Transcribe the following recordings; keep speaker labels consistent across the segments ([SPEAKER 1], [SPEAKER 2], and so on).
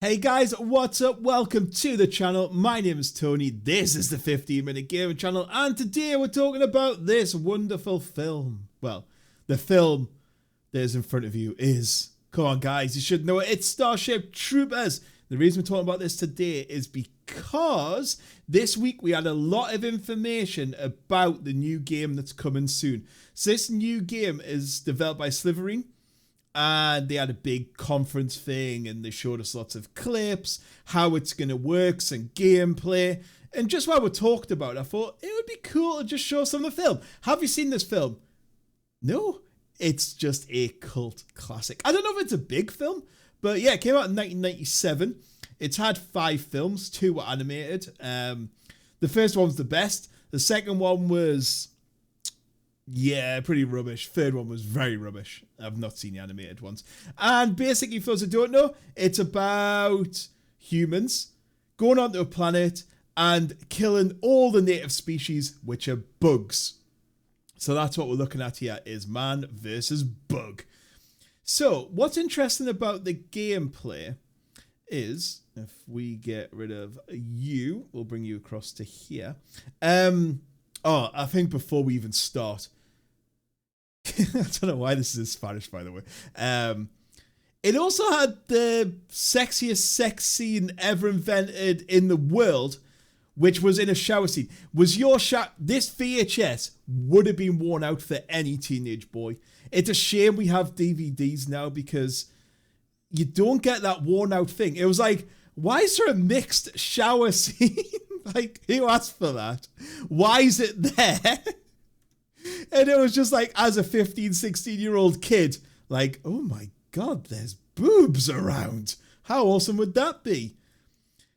[SPEAKER 1] Hey guys, what's up? Welcome to the channel. My name is Tony. This is the 15-minute gaming channel, and today we're talking about this wonderful film. Well, the film that is in front of you is, come on guys, you should know it. It's Starship Troopers. The reason we're talking about this today is because this week we had a lot of information about the new game that's coming soon. So this new game is developed by Sliverine. And they had a big conference thing and they showed us lots of clips, how it's going to work, some gameplay. And just while we talked about it, I thought it would be cool to just show some of the film. Have you seen this film? No, it's just a cult classic. I don't know if it's a big film, but yeah, it came out in 1997. It's had 5 films, 2 were animated. The first one was the best. The second one was... yeah, pretty rubbish. Third one was very rubbish. I've not seen the animated ones. And basically, for those who don't know, it's about humans going onto a planet and killing all the native species, which are bugs. So that's what we're looking at here, is man versus bug. So what's interesting about the gameplay is, if we get rid of you, we'll bring you across to here. Oh, I think before we even start, I don't know why this is in Spanish, by the way. It also had the sexiest sex scene ever invented in the world, which was in a shower scene. Was your shower... this VHS would have been worn out for any teenage boy. It's a shame we have DVDs now because you don't get that worn out thing. It was like, why is there a mixed shower scene? Like, who asked for that? Why is it there? And it was just like, as a 15, 16-year-old kid, like, oh my God, there's boobs around. How awesome would that be?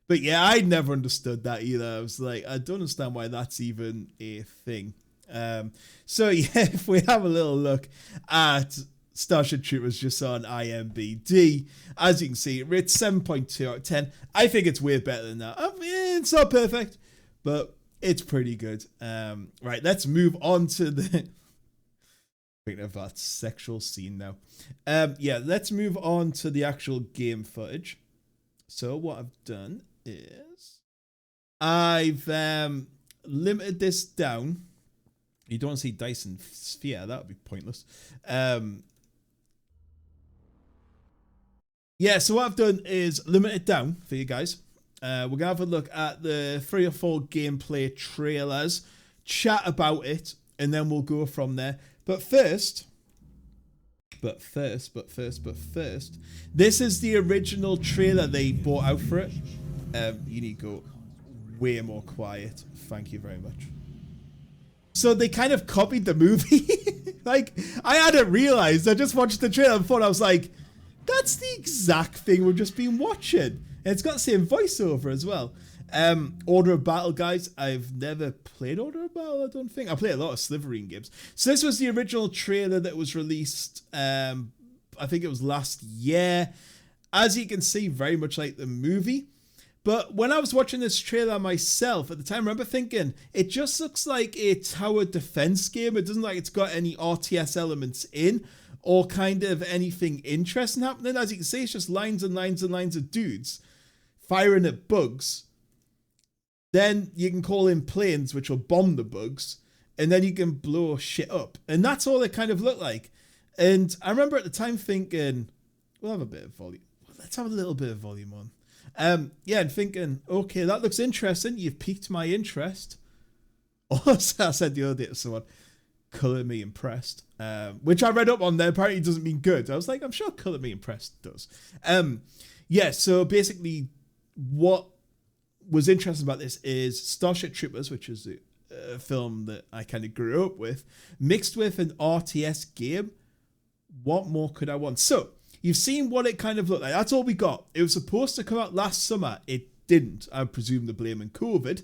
[SPEAKER 1] But yeah, I never understood that either. I was like, I don't understand why that's even a thing. So yeah, if we have a little look at Starship Troopers just on IMDb, as you can see, it rates 7.2 out of 10. I think it's way better than that. I mean, it's not perfect, but it's pretty good. Right, let's move on to the... thinking of that sexual scene now. Yeah, let's move on to the actual game footage. So what I've done is I've limited this down. You don't see Dyson Sphere, that would be pointless. Yeah, so what I've done is limit it down for you guys. We're going to have a look at the 3 or 4 gameplay trailers, chat about it, and then we'll go from there. But first, this is the original trailer they brought out for it. You need to go way more quiet. Thank you very much. So they kind of copied the movie. Like, I hadn't realized. I just watched the trailer and thought, I was like, that's the exact thing we've just been watching. And it's got the same voiceover as well. Order of Battle, guys. I've never played Order of Battle, I don't think. I play a lot of Sliverine games. So this was the original trailer that was released, I think it was last year. As you can see, very much like the movie. But when I was watching this trailer myself at the time, I remember thinking, it just looks like a tower defense game. It doesn't look like it's got any RTS elements in or kind of anything interesting happening. As you can see, it's just lines and lines and lines of dudes firing at bugs. Then you can call in planes, which will bomb the bugs, and then you can blow shit up. And that's all it kind of looked like. And I remember at the time thinking, we'll have a bit of volume. Let's have a little bit of volume on. Yeah, and thinking, okay, that looks interesting. You've piqued my interest. Also, I said the other day to someone, colour me impressed, which I read up on there. Apparently it doesn't mean good. I was like, I'm sure colour me impressed does. Yeah, so basically what was interesting about this is Starship Troopers, which is a film that I kind of grew up with, mixed with an RTS game. What more could I want? So you've seen what it kind of looked like. That's all we got. It was supposed to come out last summer. It didn't. I presume they're blaming COVID.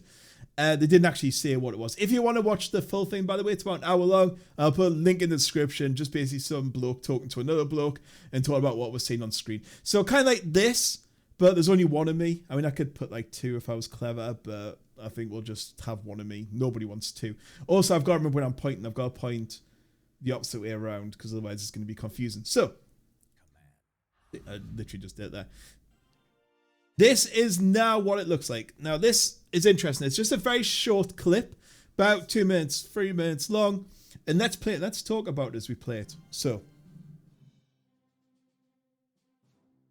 [SPEAKER 1] They didn't actually say what it was. If you want to watch the full thing, by the way, it's about an hour long. I'll put a link in the description. Just basically some bloke talking to another bloke and talking about what was seen on screen. So kind of like this, but there's only one of me. I mean, I could put like 2 if I was clever, but I think we'll just have one of me. Nobody wants 2. Also, I've got to remember when I'm pointing, I've got to point the opposite way around because otherwise it's going to be confusing. So, I literally just did that. This is now what it looks like. Now, this is interesting. It's just a very short clip, about 2 minutes, 3 minutes long. And let's play it. Let's talk about it as we play it. So,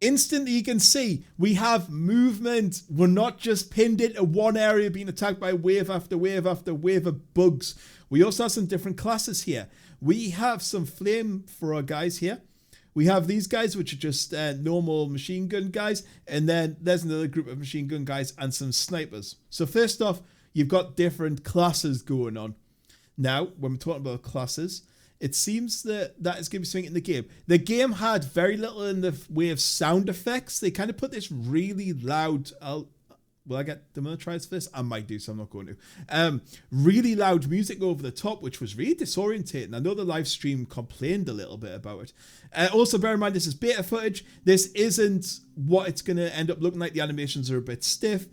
[SPEAKER 1] instantly you can see we have movement. We're not just pinned into one area being attacked by wave after wave after wave of bugs. We also have some different classes here. We have some flamethrower guys here. We have these guys, which are just normal machine gun guys. And then there's another group of machine gun guys and some snipers. So first off, you've got different classes going on. Now, when we're talking about classes, it seems that is going to be something in the game. The game had very little in the way of sound effects. They kind of put this really loud... Will I get the militarized for this? I might do, so I'm not going to. Really loud music over the top, which was really disorientating. I know the live stream complained a little bit about it. Also, bear in mind, this is beta footage. This isn't what it's going to end up looking like. The animations are a bit stiff.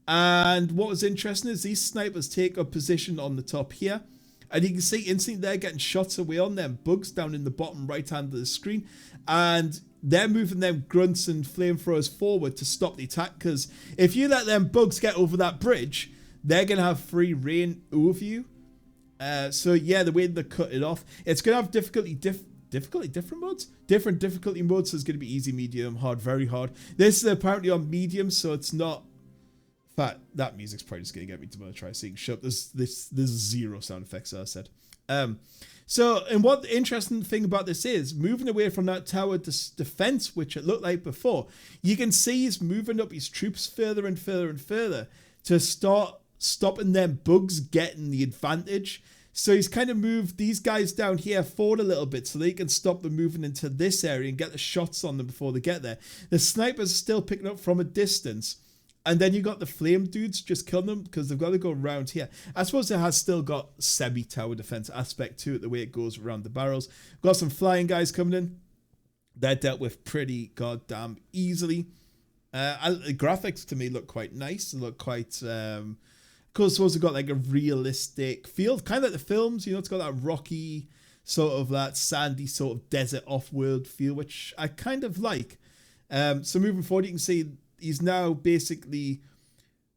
[SPEAKER 1] And what was interesting is these snipers take a position on the top here. And you can see instantly they're getting shots away on them bugs down in the bottom right hand of the screen. And they're moving them grunts and flamethrowers forward to stop the attack. Because if you let them bugs get over that bridge, they're going to have free reign over you. So yeah, the way they cut it off, it's going to have different modes? Different difficulty modes. So it's going to be easy, medium, hard, very hard. This is apparently on medium, so it's not... That music's probably just going to get me demilitarized, so you can shut up. There's zero sound effects, as I said. And what the interesting thing about this is, moving away from that tower defense, which it looked like before, you can see he's moving up his troops further and further and further to start stopping them bugs getting the advantage. So he's kind of moved these guys down here forward a little bit so they can stop them moving into this area and get the shots on them before they get there. The snipers are still picking up from a distance. And then you got the flame dudes just killing them because they've got to go around here. I suppose it has still got semi-tower defense aspect to it, the way it goes around the barrels. We've got some flying guys coming in. They're dealt with pretty goddamn easily. The graphics to me look quite nice. They look quite... of course, it's also got like a realistic feel. Kind of like the films, you know, it's got that rocky, sort of that sandy sort of desert off-world feel, which I kind of like. So moving forward, you can see... He's now basically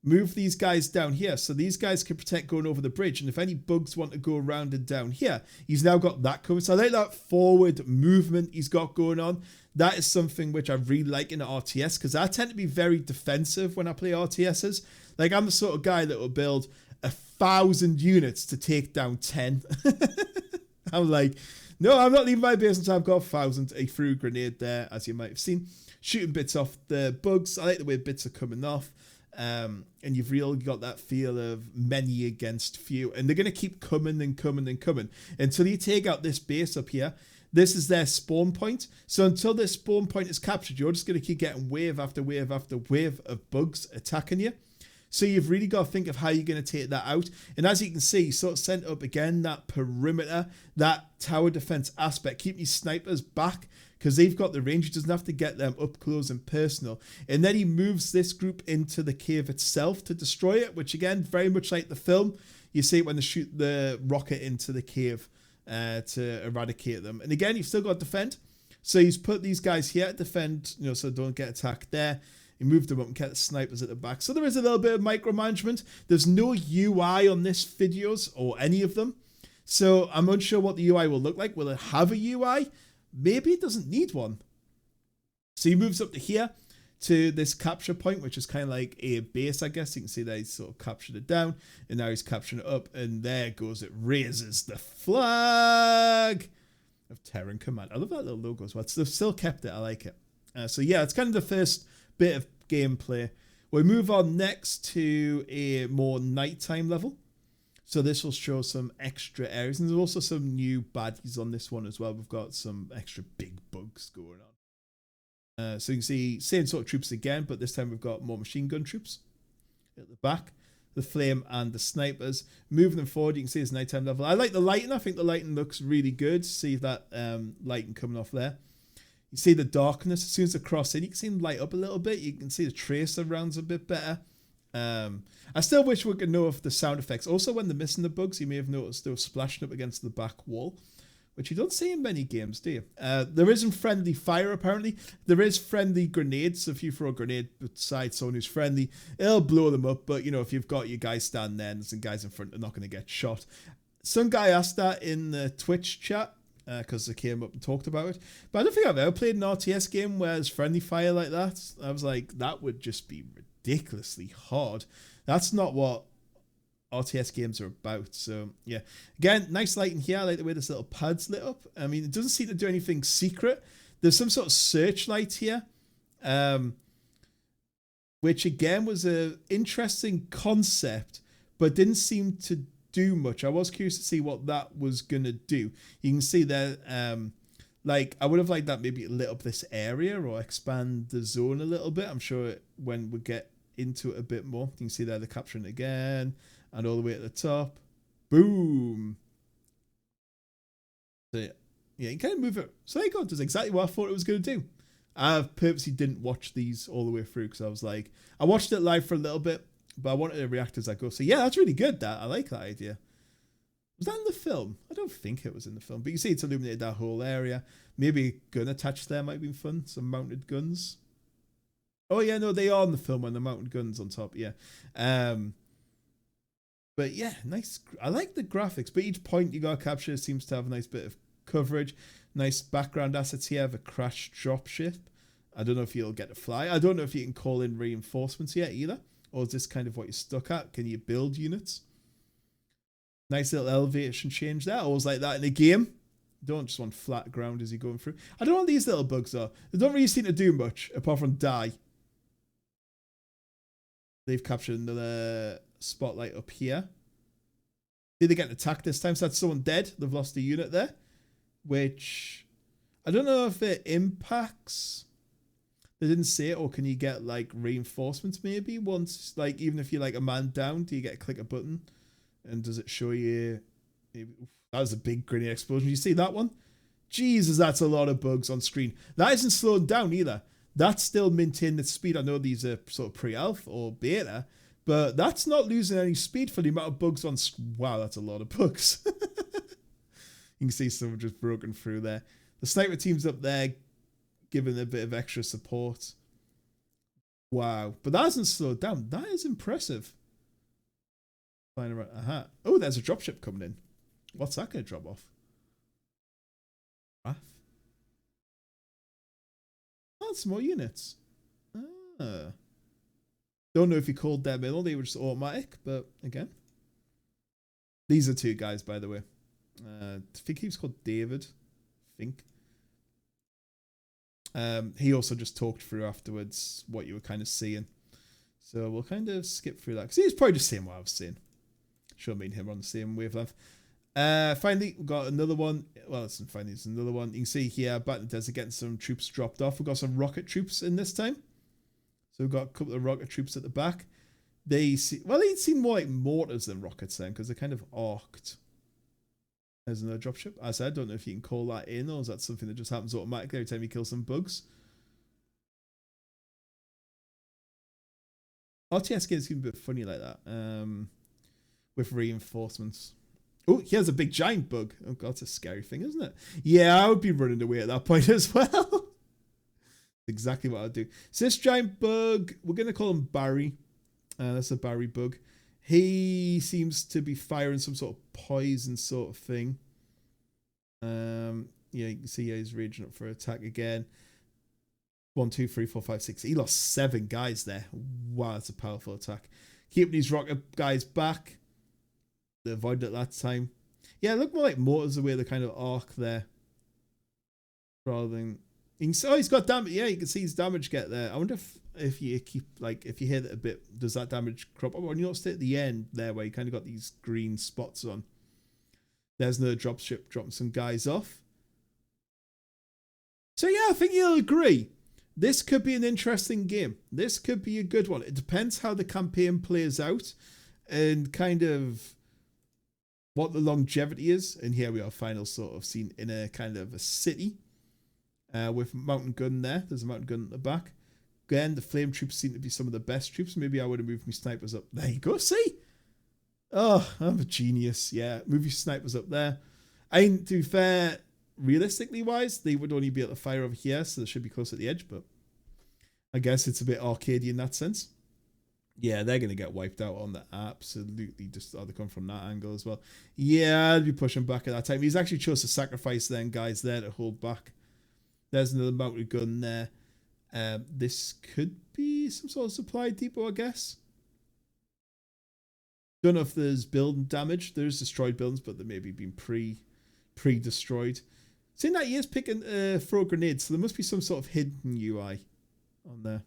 [SPEAKER 1] moved these guys down here. So these guys can protect going over the bridge. And if any bugs want to go around and down here, he's now got that covered. So I like that forward movement he's got going on. That is something which I really like in the RTS because I tend to be very defensive when I play RTSs. Like I'm the sort of guy that will build 1,000 units to take down 10. I'm like, no, I'm not leaving my base until I've got 1,000. I threw a grenade there, as you might have seen. Shooting bits off the bugs. I like the way bits are coming off. And you've really got that feel of many against few. And they're going to keep coming and coming and coming until you take out this base up here. This is their spawn point. So until this spawn point is captured, you're just going to keep getting wave after wave after wave of bugs attacking you. So you've really got to think of how you're going to take that out. And as you can see, sort of sent up again, that perimeter, that tower defense aspect, keep these snipers back because they've got the range. He doesn't have to get them up close and personal. And then he moves this group into the cave itself to destroy it, which again, very much like the film, you see it when they shoot the rocket into the cave to eradicate them. And again, you've still got to defend. So he's put these guys here to defend, you know, so don't get attacked there. He moved them up and kept the snipers at the back. So there is a little bit of micromanagement. There's no UI on this videos or any of them. So I'm unsure what the UI will look like. Will it have a UI? Maybe it doesn't need one. So he moves up to here to this capture point, which is kind of like a base, I guess. You can see that he's sort of captured it down. And now he's capturing it up. And there goes. It raises the flag of Terran Command. I love that little logo as well. They've still kept it. I like it. So yeah, it's kind of the first bit of gameplay. We move on next to a more nighttime level. So this will show some extra areas. And there's also some new baddies on this one as well. We've got some extra big bugs going on. So you can see same sort of troops again, but this time we've got more machine gun troops at the back. The flame and the snipers. Moving them forward, you can see it's nighttime level. I like the lighting. I think the lighting looks really good. See that lighting coming off there. You see the darkness as soon as they cross in. You can see them light up a little bit. You can see the tracer rounds a bit better. I still wish we could know if the sound effects. Also, when they're missing the bugs, you may have noticed they were splashing up against the back wall, which you don't see in many games, do you? There isn't friendly fire, apparently. There is friendly grenades. So if you throw a grenade beside someone who's friendly, it'll blow them up. But, you know, if you've got your guys standing there and there's some guys in front, they're not going to get shot. Some guy asked that in the Twitch chat because they came up and talked about it. But I don't think I've ever played an RTS game where there's friendly fire like that. I was like, that would just be ridiculously hard. That's not what RTS games are about. So yeah, again, nice lighting here. I like the way this little pad's lit up. I mean, it doesn't seem to do anything secret. There's some sort of searchlight here, which again was an interesting concept, but didn't seem to do much. I was curious to see what that was gonna do. You can see there, like I would have liked that maybe lit up this area or expand the zone a little bit. I'm sure when we get into it a bit more, you can see there the capturing again. And all the way at the top. Boom. So yeah, you can move it. So there you go. It does exactly what I thought it was going to do. I purposely didn't watch these all the way through because I was like, I watched it live for a little bit, but I wanted to react as I go. So yeah, that's really good. That I like that idea. Was that in the film? I don't think it was in the film. But you see it's illuminated that whole area. Maybe a gun attached there might be fun. Some mounted guns. Oh yeah, no, they are in the film when the mounted guns on top. Yeah. But yeah, nice. I like the graphics, but each point you got to capture seems to have a nice bit of coverage. Nice background assets here of a crashed dropship. I don't know if you'll get to fly. I don't know if you can call in reinforcements yet either. Or is this kind of what you're stuck at? Can you build units? Nice little elevation change there. Always like that in a game. You don't just want flat ground as you're going through. I don't know what these little bugs are. They don't really seem to do much apart from die. They've captured another spotlight up here. Did they get attacked this time? So that's someone dead. They've lost a unit there, which I don't know if it impacts. They didn't say it, or can you get like reinforcements maybe once, like even if you're like a man down, do you get to click a button and does it show you? Maybe, that was a big grenade explosion. You see that one? Jesus, that's a lot of bugs on screen. That isn't slowed down either. That's still maintaining its speed. I know these are sort of pre-alpha or beta, but that's not losing any speed for the amount of bugs on screen. Wow, that's a lot of bugs. You can see someone just broken through there. The sniper team's up there giving a bit of extra support. Wow, but that hasn't slowed down. That is impressive. Flying around. Aha. Oh, there's a dropship coming in. What's that going to drop off? That's more units. Ah. Don't know if you called them in or they were just automatic, but again. These are two guys, by the way. I think he was called David. I think. He also just talked through afterwards what you were kind of seeing. So we'll kind of skip through that. Because he was probably just saying what I was saying. Sure, me and him are on the same wavelength. Finally, we've got another one. Well, it's another one. You can see here, back in the desert, getting some troops dropped off. We've got some rocket troops in this time. So we've got a couple of rocket troops at the back. They seem more like mortars than rockets then, because they're kind of arced. There's another dropship. As I said, I don't know if you can call that in, or is that something that just happens automatically every time you kill some bugs. RTS games seem a bit funny like that. With reinforcements. Oh, here's a big giant bug. Oh god, that's a scary thing, isn't it? Yeah, I would be running away at that point as well. Exactly what I'd do. So this giant bug, we're going to call him Barry. That's a Barry bug. He seems to be firing some sort of poison sort of thing. Yeah, you can see he's raging up for attack again. 1, 2, 3, 4, 5, 6. He lost 7 guys there. Wow, that's a powerful attack. Keeping these rocket guys back. They avoided it that time. Yeah, look more like mortars the way they kind of arc there. Rather than... Oh, he's got damage. Yeah, you can see his damage get there. I wonder if you keep, like, if you hit it a bit, does that damage crop up? Or you noticed it at the end there where you kind of got these green spots on. There's another dropship dropping some guys off. So yeah, I think you'll agree. This could be an interesting game. This could be a good one. It depends how the campaign plays out and kind of what the longevity is. And here we are, final sort of scene in a kind of a city with mountain gun there. There's a mountain gun at the back. Again, the flame troops seem to be some of the best troops. Maybe I would have moved my snipers up. There you go, see? Oh, I'm a genius. Yeah, move your snipers up there. I mean, to be fair, realistically wise, they would only be able to fire over here, so they should be close at the edge, but I guess it's a bit arcadey in that sense. Yeah, they're going to get wiped out on the absolutely just they come from that angle as well. Yeah, I'd be pushing back at that time. He's actually chose to sacrifice then guys there to hold back. There's another mounted gun there. This could be some sort of supply depot, I guess. Don't know if there's building damage. There's destroyed buildings, but they maybe been pre-destroyed. Saying that he is picking throw grenades, so there must be some sort of hidden UI on there.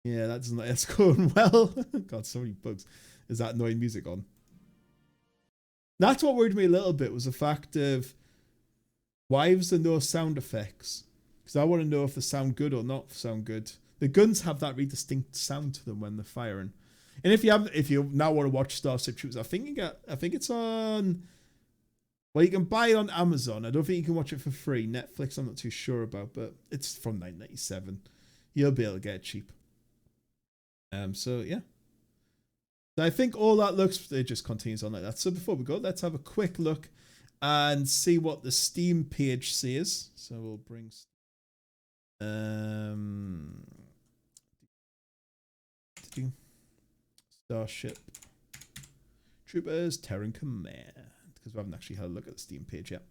[SPEAKER 1] Yeah, that's going well. God, so many bugs. Is that annoying music on? That's what worried me a little bit, was the fact of why was there no sound effects? Because I want to know if they sound good or not sound good. The guns have that really distinct sound to them when they're firing. And if you now want to watch Starship Troopers, I think it's on. Well, you can buy it on Amazon. I don't think you can watch it for free. Netflix, I'm not too sure about, but it's from 1997. You'll be able to get it cheap. So yeah. I think all that it just continues on like that. So before we go, let's have a quick look and see what the Steam page says. So we'll bring Starship Troopers Terran Command, because we haven't actually had a look at the Steam page yet.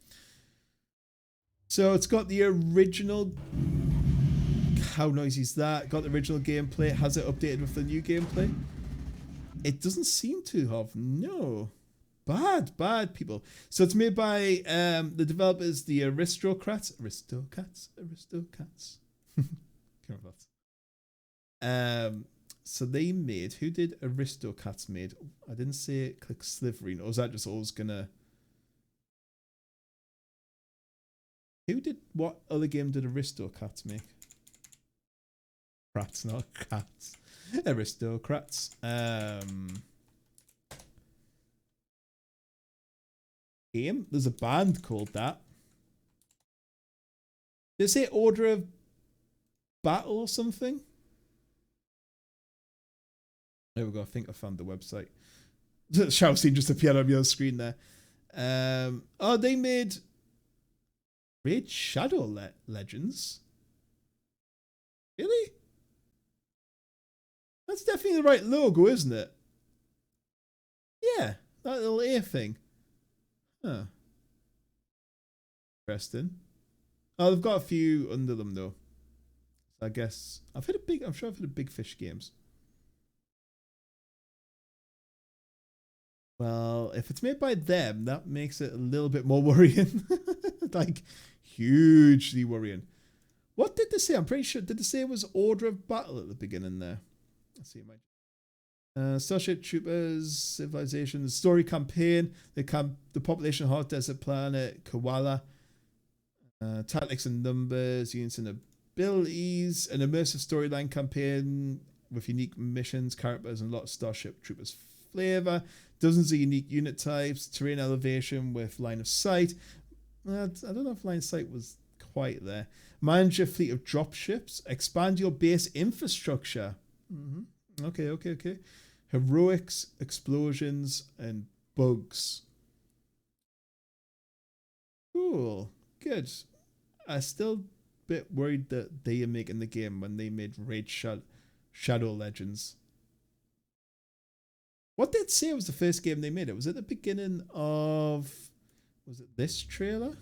[SPEAKER 1] So it's got the original. How noisy is that? Got the original gameplay. Has it updated with the new gameplay? It doesn't seem to have. No. Bad people. So it's made by the developers, the Aristocrats. So they made. Who did Aristocrats made? I didn't say click Sliverine. Or was that just always gonna? Who did what other game did Aristocrats make? Rats, not cats. Aristocrats. Game. There's a band called that. Did it say Order of Battle or something? There we go. I think I found the website. The shout scene just appeared on your screen there. Oh, they made Raid Shadow Legends. Really? That's definitely the right logo, isn't it? Yeah, that little ear thing. Huh. Interesting. Oh, they've got a few under them though. I guess I'm sure I've heard of Big Fish Games. Well, if it's made by them, that makes it a little bit more worrying. Like, hugely worrying. What did they say? I'm pretty sure. Did they say it was Order of Battle at the beginning there? Let's see. Starship Troopers, Civilization, Story Campaign, the population hot desert planet, Koala, Tactics and Numbers, Units and Abilities, an immersive storyline campaign with unique missions, characters, and a lot of Starship Troopers flavor. Dozens of unique unit types, terrain elevation with line of sight. I don't know if line of sight was quite there. Manage your fleet of dropships. Expand your base infrastructure. Okay. Heroics, explosions, and bugs. Cool. Good. I'm still a bit worried that they are making the game when they made Raid Shadow Legends. What did it say was the first game they made? It was at the beginning of... Was it this trailer?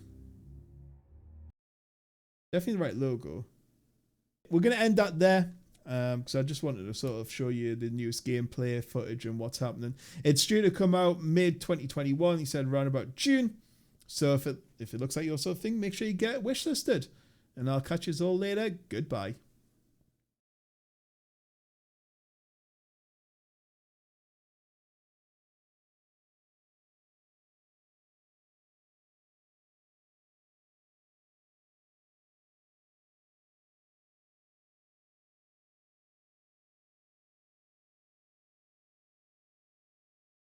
[SPEAKER 1] Definitely the right logo. We're going to end that there. Because I just wanted to sort of show you the newest gameplay footage and what's happening. It's due to come out mid-2021. He said around about June. So if it looks like your sort of thing, make sure you get it wishlisted. And I'll catch you all later. Goodbye.